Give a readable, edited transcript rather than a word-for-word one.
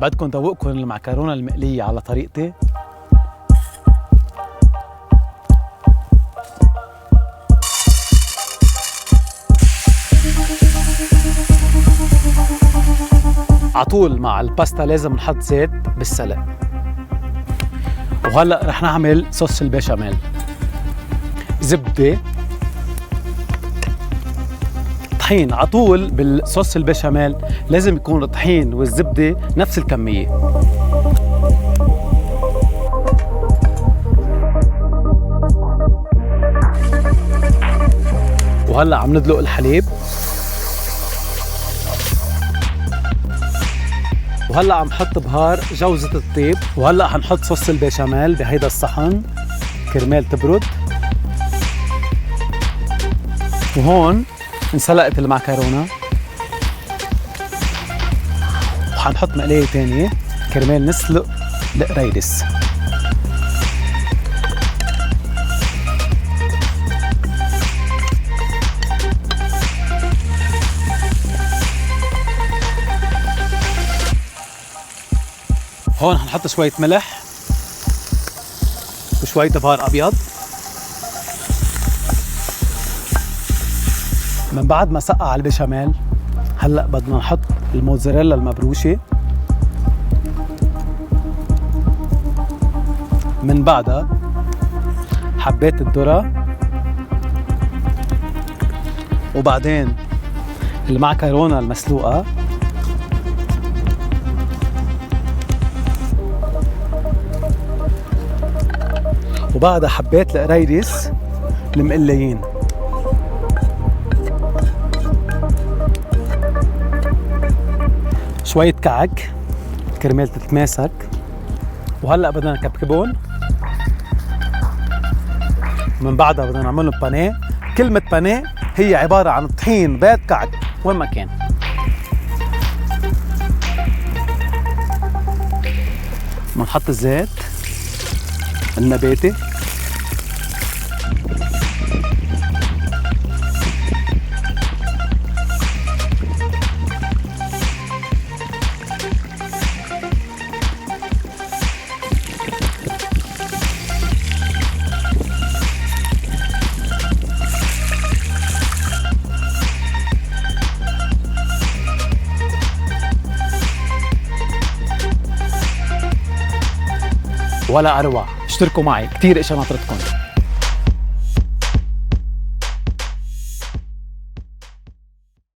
بدكم ذوقكم المعكرونة المقلية على طريقتي؟ عطول مع الباستا لازم نحط زيت بالسلق. وهلا رح نعمل صوص البيشاميل. زبدة، طحين. عطول بالصوص البيشاميل لازم يكون الطحين والزبدة نفس الكمية. وهلا عم ندلق الحليب. وهلا عم حط بهار جوزة الطيب. وهلا حنحط صوص البيشاميل بهيدا الصحن كرمال تبرد. وهون انسلقت المعكرونة، وحنحط مقلاية تانية كرمال نسلق القريدس. هون حنحط شوية ملح وشوية بهار أبيض. من بعد ما سقع البشاميل هلأ بدنا نحط الموتزاريلا المبروشة. من بعدها حبات الذرة، وبعدين المعكرونة المسلوقة، وبعدها حبات القريدس المقليين. شوية كعك كرمال تتماسك. وهلأ بدنا نكبكبون. من بعدها بدنا نعملهم بانيه. كلمة بانيه هي عبارة عن طحين بيض كعك وين ما كان. بنحط الزيت النباتي. ولا أروع. اشتركوا معي، كتير إشي ناطرتكم.